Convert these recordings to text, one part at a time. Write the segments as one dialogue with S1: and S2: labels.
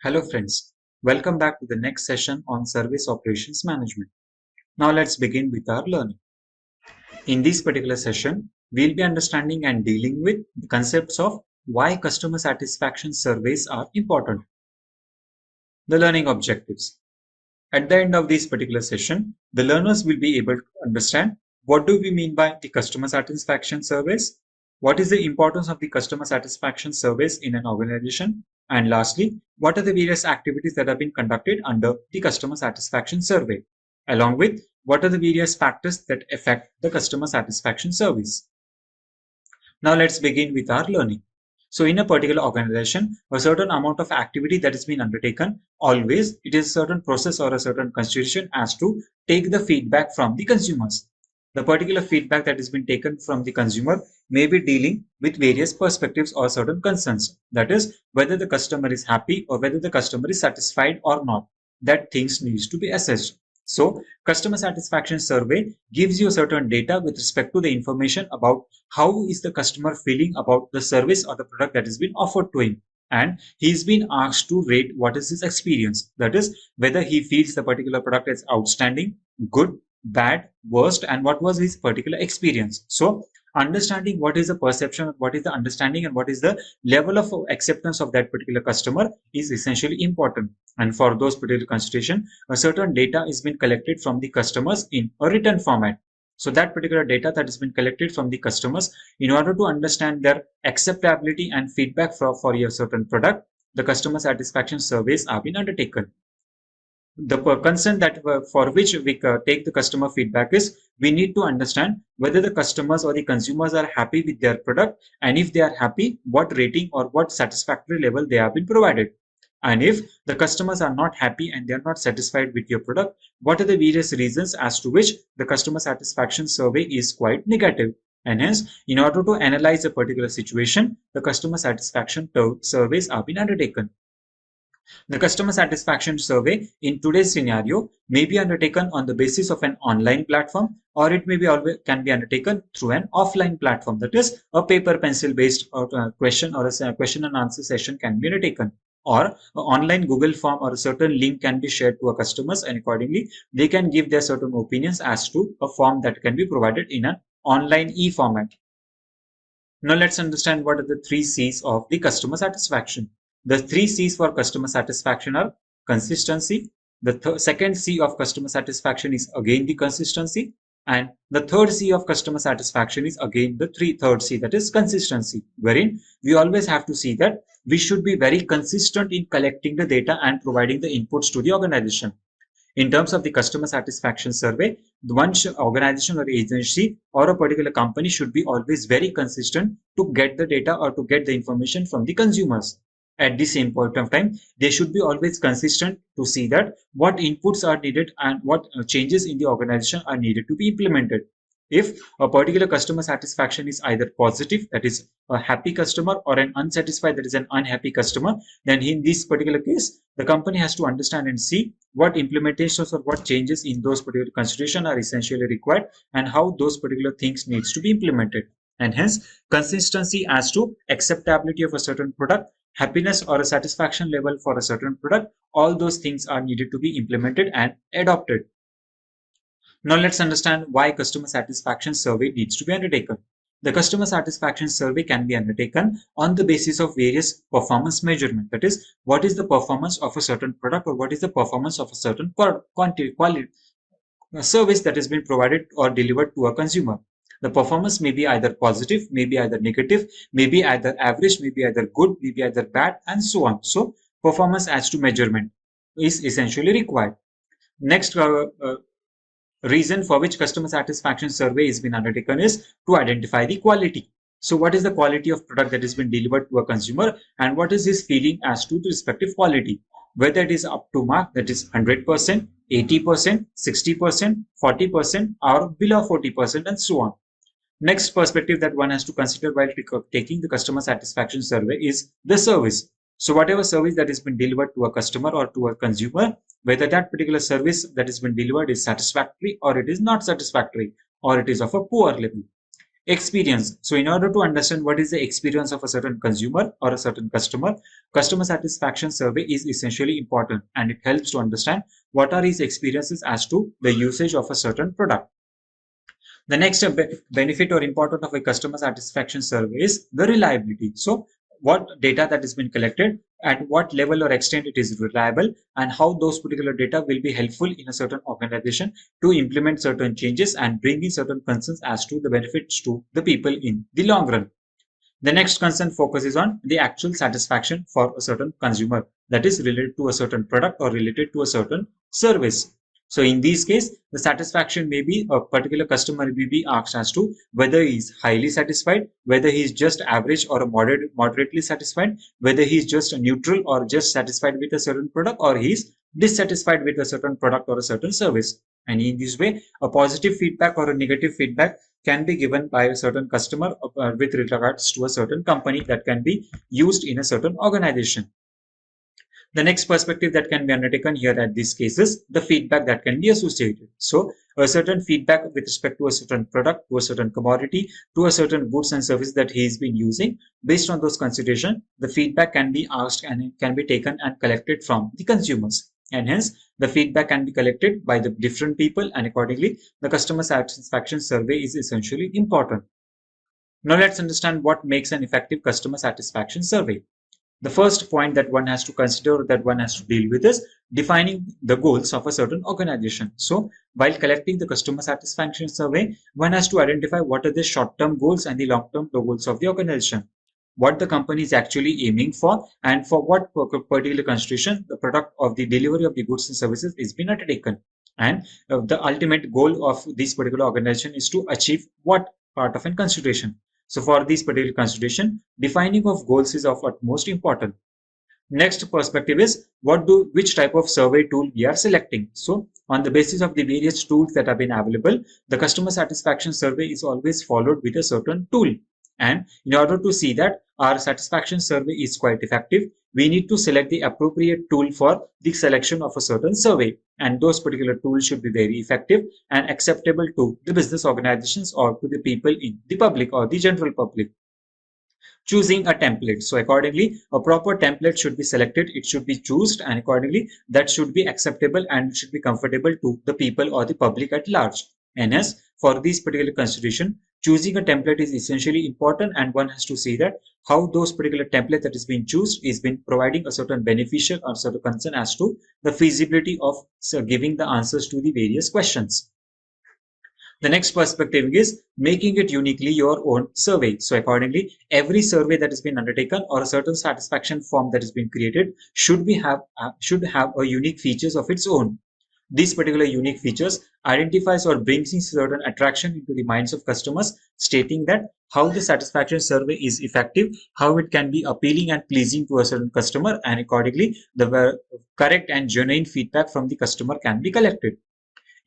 S1: Hello friends, welcome back to the next session on Service Operations Management. Now let's begin with our learning. In this particular session, we'll be understanding and dealing with the concepts of why customer satisfaction surveys are important. The learning objectives. At the end of this particular session, the learners will be able to understand what do we mean by the customer satisfaction surveys, what is the importance of the customer satisfaction surveys in an organization, and lastly, what are the various activities that have been conducted under the customer satisfaction survey, along with what are the various factors that affect the customer satisfaction surveys. Now let's begin with our learning. So in a particular organization, a certain amount of activity that has been undertaken, always it is a certain process or a certain consideration as to take the feedback from the consumers. The particular feedback that has been taken from the consumer may be dealing with various perspectives or certain concerns. That is, whether the customer is happy or whether the customer is satisfied or not. That things needs to be assessed. So customer satisfaction survey gives you certain data with respect to the information about how is the customer feeling about the service or the product that has been offered to him, and he's been asked to rate what is his experience, that is whether he feels the particular product is outstanding, good, bad, worst, and what was his particular experience. So understanding what is the perception, what is the understanding, and what is the level of acceptance of that particular customer is essentially important. And for those particular consideration, a certain data is being collected from the customers in a written format. So that particular data that has been collected from the customers, in order to understand their acceptability and feedback for your certain product, the customer satisfaction surveys have been undertaken. The concern that for which we take the customer feedback is we need to understand whether the customers or the consumers are happy with their product, and if they are happy, what rating or what satisfactory level they have been provided. And if the customers are not happy and they are not satisfied with your product, what are the various reasons as to which the customer satisfaction survey is quite negative. And hence, in order to analyze a particular situation, the customer satisfaction surveys have been undertaken. The customer satisfaction survey in today's scenario may be undertaken on the basis of an online platform, or it may be always can be undertaken through an offline platform, that is a paper pencil based question or a question and answer session can be undertaken, or an online Google form or a certain link can be shared to our customers, and accordingly they can give their certain opinions as to a form that can be provided in an online e-format. Now let's understand what are the 3 C's of the customer satisfaction. The 3 C's for customer satisfaction are consistency. The second C of customer satisfaction is again the consistency. And the third C of customer satisfaction is again the third C, that is consistency, wherein we always have to see that we should be very consistent in collecting the data and providing the inputs to the organization. In terms of the customer satisfaction survey, the one organization or agency or a particular company should be always very consistent to get the data or to get the information from the consumers. At the same point of time, they should be always consistent to see that what inputs are needed and what changes in the organization are needed to be implemented. If a particular customer satisfaction is either positive, that is a happy customer, or an unsatisfied, that is an unhappy customer, then in this particular case, the company has to understand and see what implementations or what changes in those particular consideration are essentially required and how those particular things needs to be implemented. And hence, consistency as to acceptability of a certain product, happiness or a satisfaction level for a certain product, all those things are needed to be implemented and adopted. Now let's understand why customer satisfaction survey needs to be undertaken. The customer satisfaction survey can be undertaken on the basis of various performance measurement. That is, what is the performance of a certain product or what is the performance of a certain quality service that has been provided or delivered to a consumer. The performance may be either positive, may be either negative, may be either average, may be either good, may be either bad, and so on. So performance as to measurement is essentially required. Next reason for which customer satisfaction survey has been undertaken is to identify the quality. So what is the quality of product that has been delivered to a consumer, and what is his feeling as to the respective quality, whether it is up to mark, that is 100%, 80%, 60%, 40%, or below 40%, and so on. Next perspective that one has to consider while taking the customer satisfaction survey is the service. So whatever service that has been delivered to a customer or to a consumer, whether that particular service that has been delivered is satisfactory or it is not satisfactory, or it is of a poor level. Experience. So in order to understand what is the experience of a certain consumer or a certain customer satisfaction survey is essentially important, and it helps to understand what are his experiences as to the usage of a certain product. The next benefit or important of a customer satisfaction survey is the reliability. So what data that has been collected, at what level or extent it is reliable, and how those particular data will be helpful in a certain organization to implement certain changes and bring in certain concerns as to the benefits to the people in the long run. The next concern focuses on the actual satisfaction for a certain consumer that is related to a certain product or related to a certain service. So in this case, the satisfaction may be a particular customer may be asked as to whether he is highly satisfied, whether he is just average or a moderately satisfied, whether he is just a neutral or just satisfied with a certain product, or he is dissatisfied with a certain product or a certain service. And in this way, a positive feedback or a negative feedback can be given by a certain customer with regards to a certain company that can be used in a certain organization. The next perspective that can be undertaken here at this case is the feedback that can be associated. So a certain feedback with respect to a certain product, to a certain commodity, to a certain goods and services that he has been using. Based on those considerations, the feedback can be asked and it can be taken and collected from the consumers. And hence, the feedback can be collected by the different people, and accordingly, the customer satisfaction survey is essentially important. Now let's understand what makes an effective customer satisfaction survey. The first point that one has to consider, that one has to deal with, is defining the goals of a certain organization. So while collecting the customer satisfaction survey, one has to identify what are the short-term goals and the long-term goals of the organization, what the company is actually aiming for, and for what particular consideration the product of the delivery of the goods and services is being undertaken. And the ultimate goal of this particular organization is to achieve what part of a consideration. So for this particular consideration, defining of goals is of utmost importance. Next perspective is which type of survey tool we are selecting. So on the basis of the various tools that have been available, the customer satisfaction survey is always followed with a certain tool. And in order to see that our satisfaction survey is quite effective, we need to select the appropriate tool for the selection of a certain survey. And those particular tools should be very effective and acceptable to the business organizations or to the people in the public or the general public. Choosing a template. So accordingly, a proper template should be selected, it should be chosen, and accordingly that should be acceptable and should be comfortable to the people or the public at large. And as for this particular consideration, choosing a template is essentially important, and one has to see that how those particular template that is being chosen is been providing a certain beneficial or certain concern as to the feasibility of giving the answers to the various questions. The next perspective is making it uniquely your own survey. So accordingly, every survey that has been undertaken or a certain satisfaction form that has been created should have a unique features of its own. These particular unique features identifies or brings in certain attraction into the minds of customers, stating that how the satisfaction survey is effective, how it can be appealing and pleasing to a certain customer, and accordingly the correct and genuine feedback from the customer can be collected,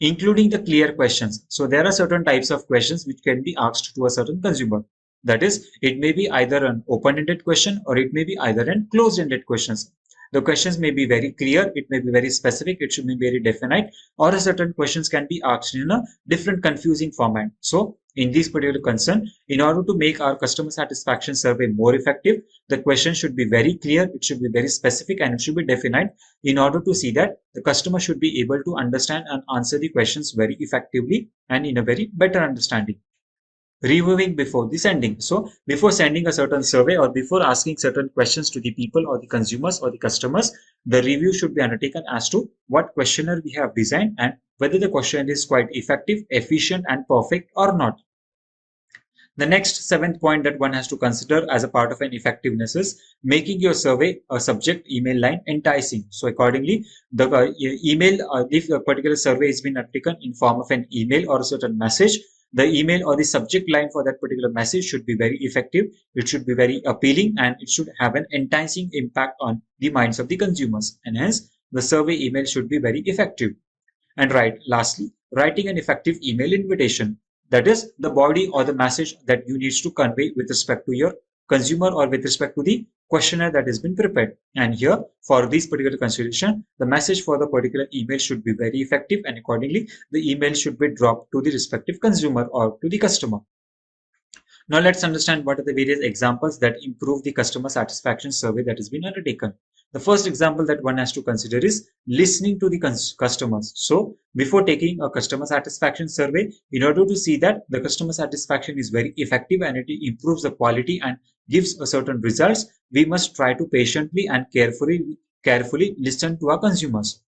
S1: including the clear questions. So there are certain types of questions which can be asked to a certain consumer. That is, it may be either an open-ended question or it may be either an closed-ended questions. The questions may be very clear, it may be very specific, it should be very definite, or a certain questions can be asked in a different confusing format. So in this particular concern, in order to make our customer satisfaction survey more effective, the question should be very clear, it should be very specific, and it should be definite in order to see that the customer should be able to understand and answer the questions very effectively and in a very better understanding. Reviewing before the sending. So before sending a certain survey or before asking certain questions to the people or the consumers or the customers, the review should be undertaken as to what questionnaire we have designed and whether the questionnaire is quite effective, efficient, and perfect or not. The next seventh point that one has to consider as a part of an effectiveness is making your survey a subject email line enticing. So accordingly, the email, if a particular survey has been undertaken in form of an email or a certain message, the email or the subject line for that particular message should be very effective, it should be very appealing, and it should have an enticing impact on the minds of the consumers. And hence, the survey email should be very effective. And lastly, writing an effective email invitation. That is the body or the message that you need to convey with respect to your consumer or with respect to the questionnaire that has been prepared. And here, for this particular consideration, the message for the particular email should be very effective, and accordingly, the email should be dropped to the respective consumer or to the customer. Now let's understand what are the various examples that improve the customer satisfaction survey that has been undertaken. The first example that one has to consider is listening to the customers. So before taking a customer satisfaction survey, in order to see that the customer satisfaction is very effective and it improves the quality and gives a certain results, we must try to patiently and carefully listen to our consumers.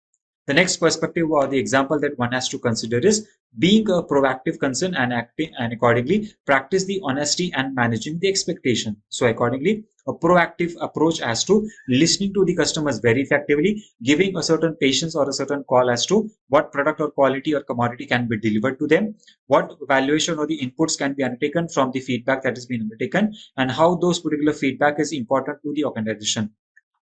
S1: The next perspective or the example that one has to consider is being a proactive concern and acting and accordingly practice the honesty and managing the expectation. So accordingly, a proactive approach as to listening to the customers very effectively, giving a certain patience or a certain call as to what product or quality or commodity can be delivered to them, what valuation or the inputs can be undertaken from the feedback that has been undertaken, and how those particular feedback is important to the organization.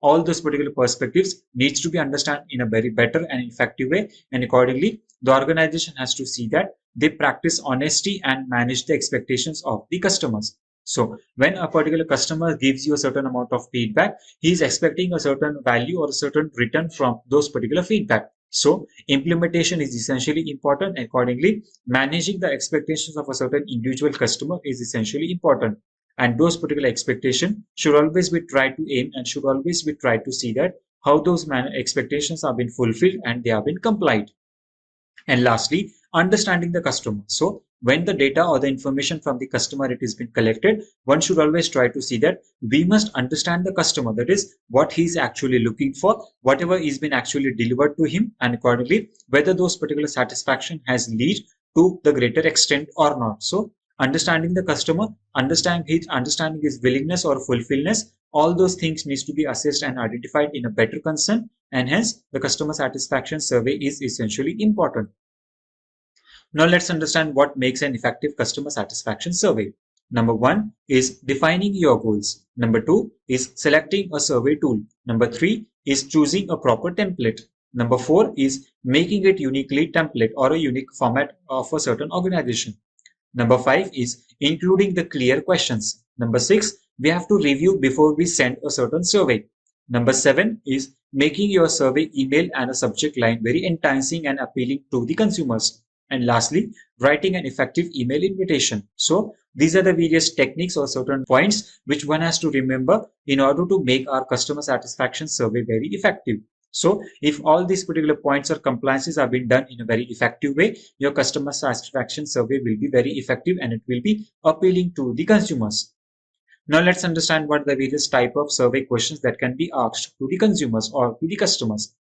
S1: All those particular perspectives needs to be understood in a very better and effective way, and accordingly the organization has to see that they practice honesty and manage the expectations of the customers. So when a particular customer gives you a certain amount of feedback, he is expecting a certain value or a certain return from those particular feedback. So implementation is essentially important. Accordingly, managing the expectations of a certain individual customer is essentially important, and those particular expectations should always be tried to aim and should always be tried to see that how those expectations have been fulfilled and they have been complied. And lastly, understanding the customer. So when the data or the information from the customer it has been collected, one should always try to see that we must understand the customer, that is what he is actually looking for, whatever is been actually delivered to him, and accordingly whether those particular satisfaction has lead to the greater extent or not. So understanding the customer, understanding his willingness or fulfillness, all those things needs to be assessed and identified in a better concern, and hence the customer satisfaction survey is essentially important. Now let's understand what makes an effective customer satisfaction survey. Number one is defining your goals. Number two is selecting a survey tool. Number three is choosing a proper template. Number four is making it uniquely template or a unique format of a certain organization. Number five is including the clear questions. Number six, we have to review before we send a certain survey. Number seven is making your survey email and a subject line very enticing and appealing to the consumers. And lastly, writing an effective email invitation. So these are the various techniques or certain points which one has to remember in order to make our customer satisfaction survey very effective. So if all these particular points or compliances have been done in a very effective way, your customer satisfaction survey will be very effective and it will be appealing to the consumers. Now let's understand what the various type of survey questions that can be asked to the consumers or to the customers.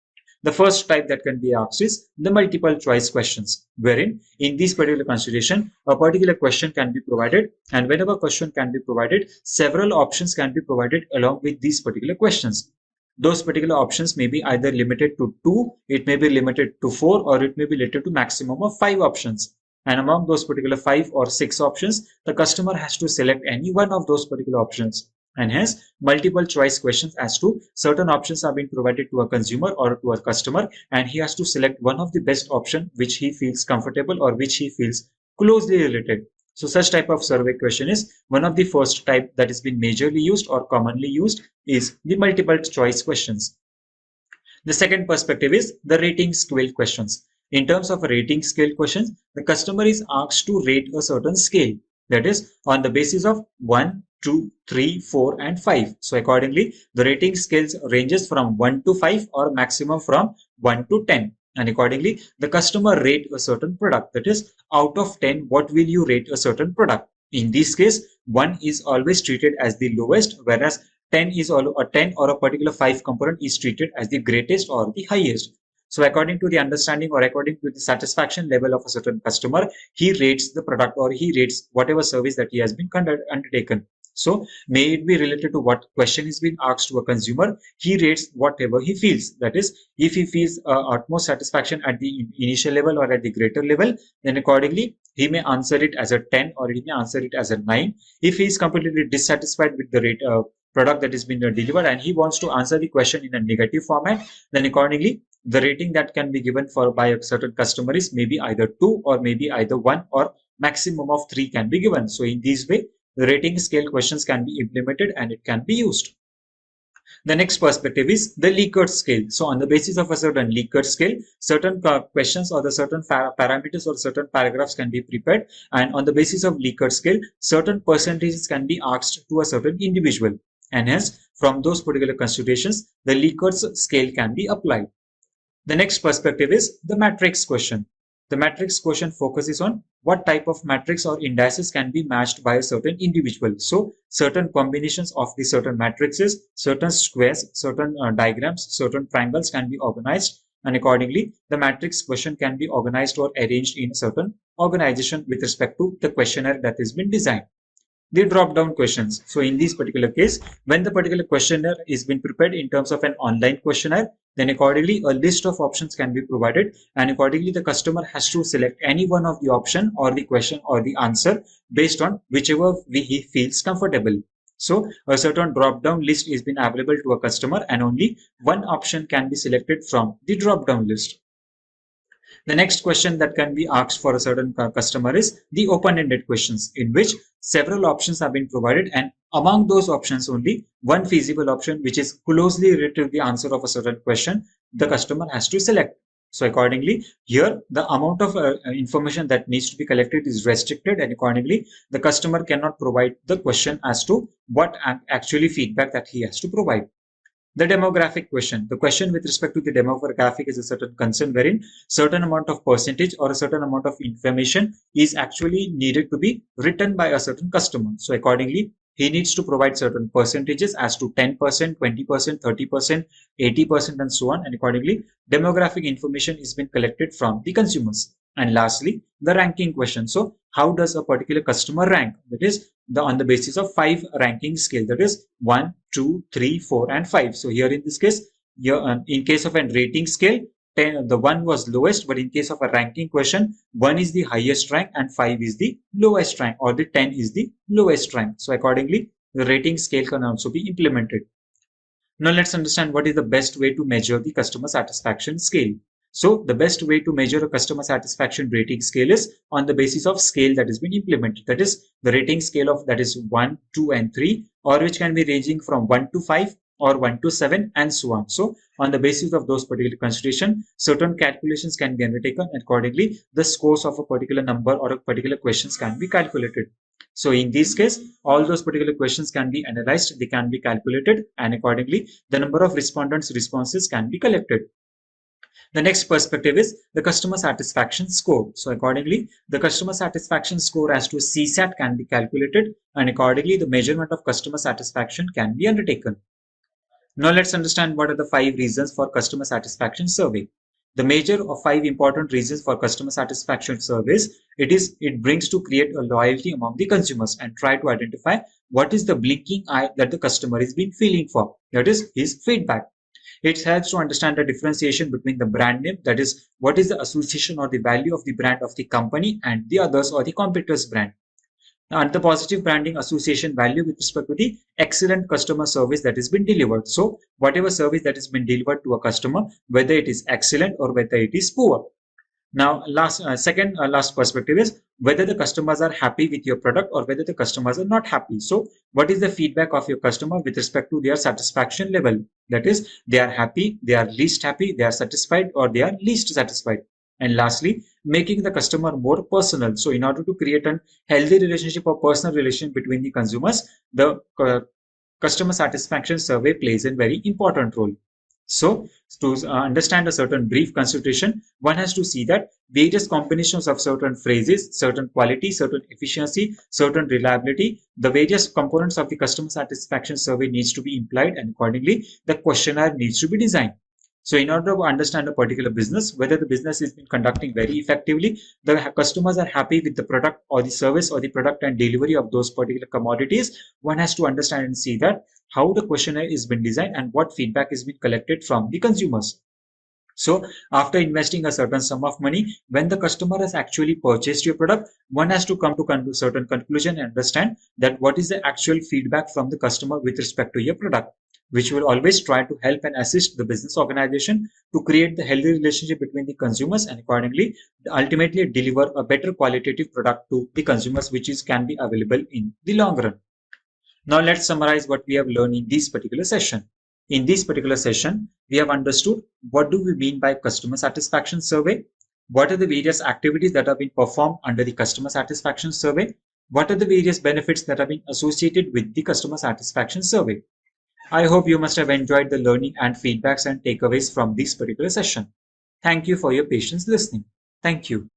S1: The first type that can be asked is the multiple choice questions, wherein in this particular consideration, a particular question can be provided, and whenever question can be provided, several options can be provided along with these particular questions. Those particular options may be either limited to two, it may be limited to four, or it may be limited to maximum of five options. And among those particular five or six options, the customer has to select any one of those particular options. And hence, multiple choice questions as to certain options are being provided to a consumer or to a customer, and he has to select one of the best option which he feels comfortable or which he feels closely related. So such type of survey question is one of the first type that has been majorly used or commonly used is the multiple choice questions. The second perspective is the rating scale questions. In terms of rating scale questions, the customer is asked to rate a certain scale, that is on the basis of 1, 2, 3, 4 and 5. So accordingly, the rating scales ranges from 1 to 5 or maximum from 1 to 10. And accordingly, the customer rate a certain product, that is out of 10, what will you rate a certain product? In this case, 1 is always treated as the lowest, whereas 10 is all a 10 or a particular 5 component is treated as the greatest or the highest. So according to the understanding or according to the satisfaction level of a certain customer, he rates the product or he rates whatever service that he has been undertaken. So may it be related to what question is being asked to a consumer, he rates whatever he feels. That is, if he feels utmost satisfaction at the initial level or at the greater level, then accordingly he may answer it as a 10 or he may answer it as a 9. If he is completely dissatisfied with the rate product that is being delivered and he wants to answer the question in a negative format, then accordingly the rating that can be given for by a certain customer is maybe either 2 or maybe either 1 or maximum of 3 can be given. So in this way, the rating scale questions can be implemented and it can be used. The next perspective is the Likert scale. So on the basis of a certain Likert scale, certain questions or the certain parameters or certain paragraphs can be prepared, and on the basis of Likert scale, certain percentages can be asked to a certain individual, and hence from those particular considerations, the Likert scale can be applied. The next perspective is the matrix question. The matrix question focuses on what type of matrix or indices can be matched by a certain individual. So certain combinations of the certain matrices, certain squares, certain diagrams, certain triangles can be organized, and accordingly the matrix question can be organized or arranged in certain organization with respect to the questionnaire that has been designed. The drop down questions. So in this particular case, when the particular questionnaire is being prepared in terms of an online questionnaire, then accordingly a list of options can be provided, and accordingly the customer has to select any one of the option or the question or the answer based on whichever he feels comfortable. So a certain drop down list is been available to a customer, and only one option can be selected from the drop down list. The next question that can be asked for a certain customer is the open-ended questions, in which several options have been provided, and among those options only one feasible option which is closely related to the answer of a certain question the customer has to select. So accordingly, here the amount of information that needs to be collected is restricted, and accordingly the customer cannot provide the question as to what actually feedback that he has to provide. The demographic question. The question with respect to the demographic is a certain concern wherein certain amount of percentage or a certain amount of information is actually needed to be written by a certain customer. So accordingly, he needs to provide certain percentages as to 10%, 20%, 30%, 80%, and so on. And accordingly, demographic information is being collected from the consumers. And lastly, the ranking question. So how does a particular customer rank? That is on the basis of 5 ranking scale, that is 1, 2, 3, 4, and 5. So here in this case, in case of a rating scale, 10, the 1 was lowest, but in case of a ranking question, 1 is the highest rank and 5 is the lowest rank, or the 10 is the lowest rank. So accordingly, the rating scale can also be implemented. Now let's understand what is the best way to measure the customer satisfaction scale. So the best way to measure a customer satisfaction rating scale is on the basis of scale that has been implemented. That is the rating scale of that is 1, 2, and 3, or which can be ranging from 1 to 5 or 1 to 7 and so on. So on the basis of those particular consideration, certain calculations can be undertaken, and accordingly the scores of a particular number or a particular questions can be calculated. So in this case, all those particular questions can be analyzed, they can be calculated, and accordingly the number of respondents' responses can be collected. The next perspective is the customer satisfaction score. So accordingly, the customer satisfaction score as to CSAT can be calculated, and accordingly the measurement of customer satisfaction can be undertaken. Now let's understand what are the 5 reasons for customer satisfaction survey. The major of 5 important reasons for customer satisfaction surveys, it brings to create a loyalty among the consumers and try to identify what is the blinking eye that the customer is been feeling for. That is his feedback. It helps to understand the differentiation between the brand name, that is what is the association or the value of the brand of the company, and the others or the competitor's brand. And the positive branding association value with respect to the excellent customer service that has been delivered. So whatever service that has been delivered to a customer, whether it is excellent or whether it is poor. Now, last perspective is whether the customers are happy with your product or whether the customers are not happy. So what is the feedback of your customer with respect to their satisfaction level? That is, they are happy, they are least happy, they are satisfied, or they are least satisfied. And lastly, making the customer more personal. So in order to create a healthy relationship or personal relation between the consumers, the customer satisfaction survey plays a very important role. So to understand a certain brief consideration, one has to see that various combinations of certain phrases, certain quality, certain efficiency, certain reliability, the various components of the customer satisfaction survey needs to be implied, and accordingly the questionnaire needs to be designed. So in order to understand a particular business, whether the business is been conducting very effectively, the customers are happy with the product or the service or the product and delivery of those particular commodities, one has to understand and see that how the questionnaire is been designed and what feedback is been collected from the consumers. So after investing a certain sum of money, when the customer has actually purchased your product, one has to come to certain conclusion and understand that what is the actual feedback from the customer with respect to your product, which will always try to help and assist the business organization to create the healthy relationship between the consumers and accordingly ultimately deliver a better qualitative product to the consumers, which can be available in the long run. Now let's summarize what we have learned in this particular session. In this particular session, we have understood what do we mean by customer satisfaction survey, what are the various activities that have been performed under the customer satisfaction survey, what are the various benefits that have been associated with the customer satisfaction survey. I hope you must have enjoyed the learning and feedbacks and takeaways from this particular session. Thank you for your patience listening. Thank you.